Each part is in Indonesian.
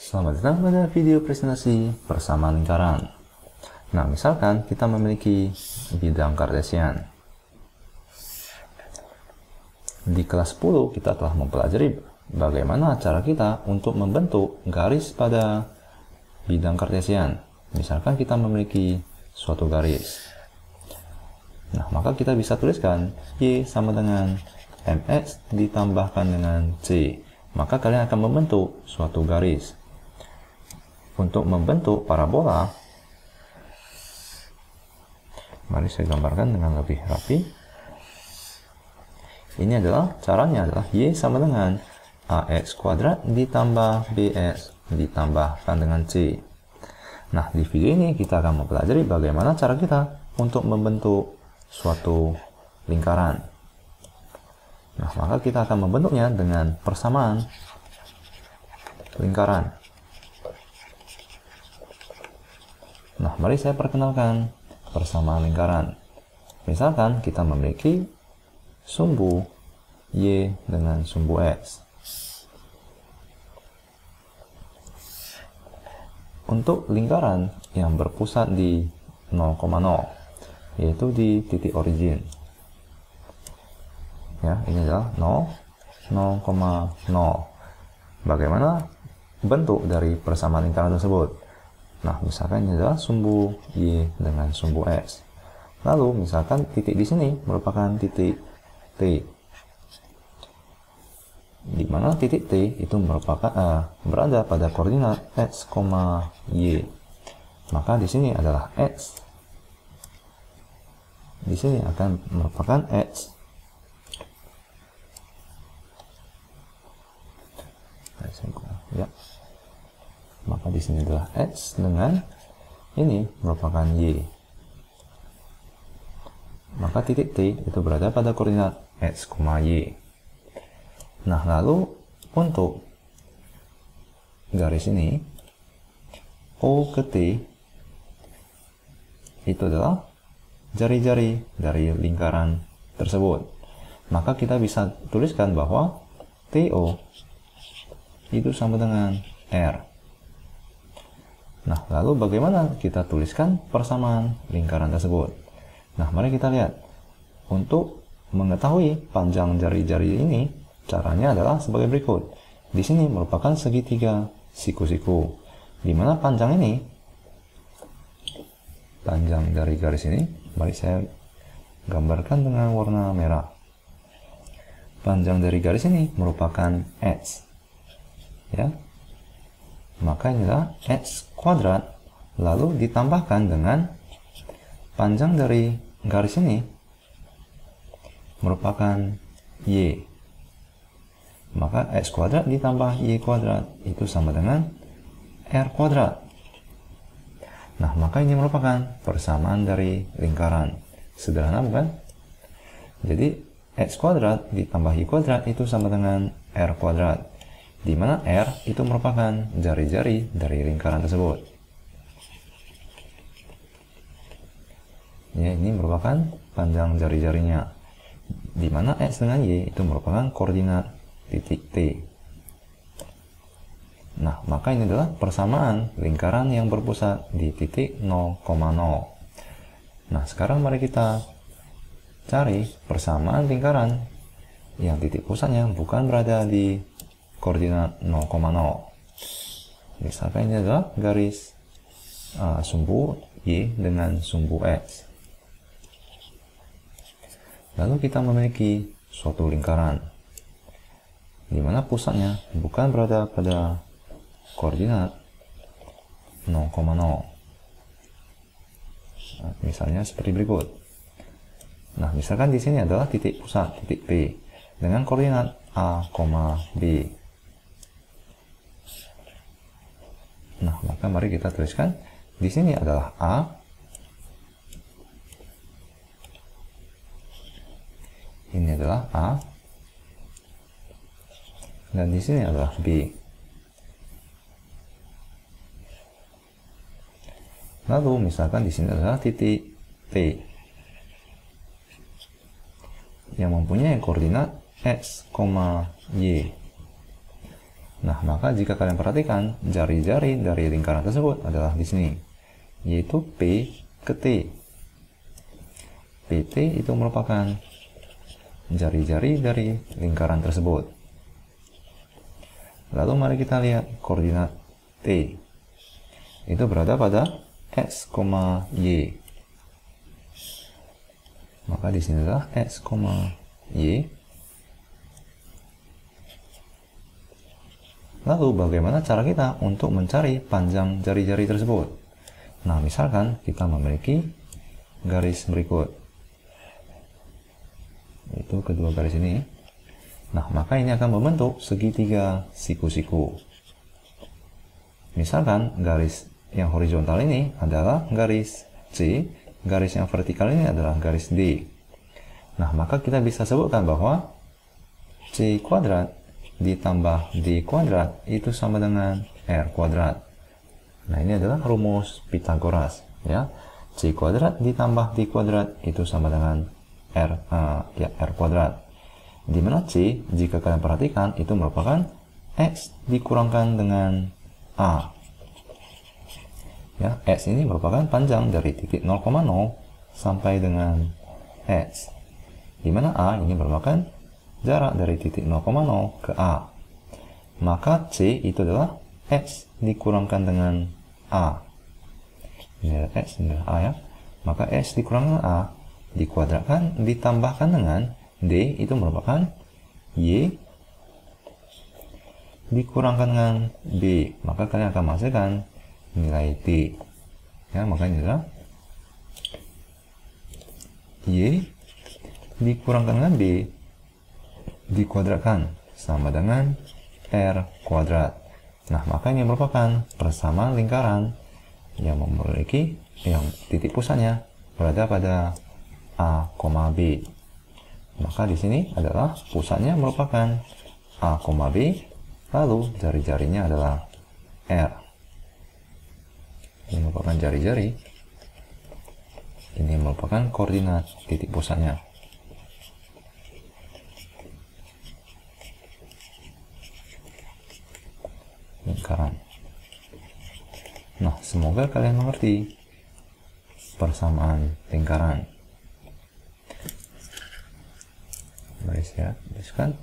Selamat datang pada video presentasi persamaan lingkaran. Nah, misalkan kita memiliki bidang kartesian. Di kelas 10 kita telah mempelajari bagaimana cara kita untuk membentuk garis pada bidang kartesian. Misalkan kita memiliki suatu garis. Nah, maka kita bisa tuliskan Y sama dengan MX ditambahkan dengan C. Maka kalian akan membentuk suatu garis. Untuk membentuk parabola, mari saya gambarkan dengan lebih rapi. Ini adalah caranya adalah Y sama dengan AX kuadrat ditambah BX ditambahkan dengan C. Nah, di video ini kita akan mempelajari bagaimana cara kita untuk membentuk suatu lingkaran. Nah, maka kita akan membentuknya dengan persamaan lingkaran. Nah, mari saya perkenalkan persamaan lingkaran. Misalkan kita memiliki sumbu Y dengan sumbu X. Untuk lingkaran yang berpusat di 0,0, yaitu di titik origin. Ya, ini adalah 0,0. Bagaimana bentuk dari persamaan lingkaran tersebut? Nah, misalkan ini adalah sumbu Y dengan sumbu X. Lalu, misalkan titik di sini merupakan titik T. Di mana titik T itu merupakan berada pada koordinat X, Y. Maka di sini adalah X. Di sini akan merupakan X. Ya. Maka di sini adalah X dengan ini merupakan Y. Maka titik T itu berada pada koordinat X, Y. Nah, lalu untuk garis ini O ke T itu adalah jari-jari dari lingkaran tersebut. Maka kita bisa tuliskan bahwa TO itu sama dengan R. Nah, lalu bagaimana kita tuliskan persamaan lingkaran tersebut? Nah, mari kita lihat. Untuk mengetahui panjang jari-jari ini, caranya adalah sebagai berikut. Di sini merupakan segitiga siku-siku. Di mana panjang ini, panjang dari garis ini, mari saya gambarkan dengan warna merah. Panjang dari garis ini merupakan X. Ya. Maka ini adalah X kuadrat, lalu ditambahkan dengan panjang dari garis ini merupakan Y. Maka X kuadrat ditambah Y kuadrat itu sama dengan R kuadrat. Nah, maka ini merupakan persamaan dari lingkaran. Sederhana bukan? Jadi X kuadrat ditambah Y kuadrat itu sama dengan R kuadrat. Di mana R itu merupakan jari-jari dari lingkaran tersebut. Ya, ini merupakan panjang jari-jarinya. Di mana X dengan Y itu merupakan koordinat titik T. Nah, maka ini adalah persamaan lingkaran yang berpusat di titik 0,0. Nah, sekarang mari kita cari persamaan lingkaran yang titik pusatnya bukan berada di koordinat 0,0. Misalkan ini adalah garis sumbu Y dengan sumbu X. Lalu kita memiliki suatu lingkaran di mana pusatnya bukan berada pada koordinat 0,0. Nah, misalnya seperti berikut. Nah, misalkan di sini adalah titik pusat, titik P dengan koordinat A, B. Nah, maka mari kita tuliskan di sini adalah A. Ini adalah A. Dan di sini adalah B. Lalu misalkan di sini adalah titik T yang mempunyai koordinat X, Y. Nah, maka jika kalian perhatikan, jari-jari dari lingkaran tersebut adalah di sini, yaitu P ke T. PT itu merupakan jari-jari dari lingkaran tersebut. Lalu mari kita lihat koordinat T. Itu berada pada X, Y. Maka di sini adalah X, Y. Lalu bagaimana cara kita untuk mencari panjang jari-jari tersebut? Nah, misalkan kita memiliki garis berikut, itu kedua garis ini. Nah, maka ini akan membentuk segitiga siku-siku. Misalkan garis yang horizontal ini adalah garis C, garis yang vertikal ini adalah garis D. Nah, maka kita bisa sebutkan bahwa C kuadrat ditambah D kuadrat itu sama dengan R kuadrat. Nah, ini adalah rumus Pythagoras, ya. C kuadrat ditambah D kuadrat itu sama dengan R kuadrat. Di mana C, jika kalian perhatikan, itu merupakan X dikurangkan dengan A. Ya, X ini merupakan panjang dari titik 0,0 sampai dengan X. Di mana A ini merupakan jarak dari titik 0,0 ke A. Maka C itu adalah X dikurangkan dengan A. Ini adalah X, ini adalah A, ya. Maka X dikurangkan A dikuadratkan ditambahkan dengan D itu merupakan Y dikurangkan dengan B. Maka kalian akan menghasilkan nilai T. Ya, maka ini adalah Y dikurangkan dengan B dikuadratkan sama dengan R kuadrat. Nah, maka ini merupakan persamaan lingkaran yang memiliki titik pusatnya berada pada A, B. Maka di sini adalah pusatnya merupakan A, B, lalu jari-jarinya adalah R. Ini merupakan jari-jari. Ini merupakan koordinat titik pusatnya. Lingkaran. Nah, semoga kalian mengerti persamaan lingkaran. Mari saya tuliskan.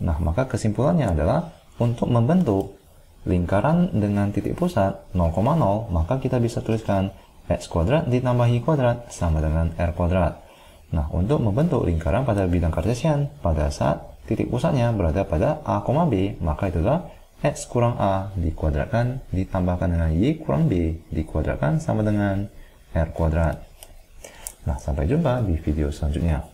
Nah, maka kesimpulannya adalah untuk membentuk lingkaran dengan titik pusat 0,0, maka kita bisa tuliskan X kuadrat ditambah Y kuadrat sama dengan R kuadrat. Nah, untuk membentuk lingkaran pada bidang kartesian, pada saat titik pusatnya berada pada A, B, maka itu adalah X kurang A dikuadratkan ditambahkan dengan Y kurang B dikuadratkan sama dengan R kuadrat. Nah, sampai jumpa di video selanjutnya.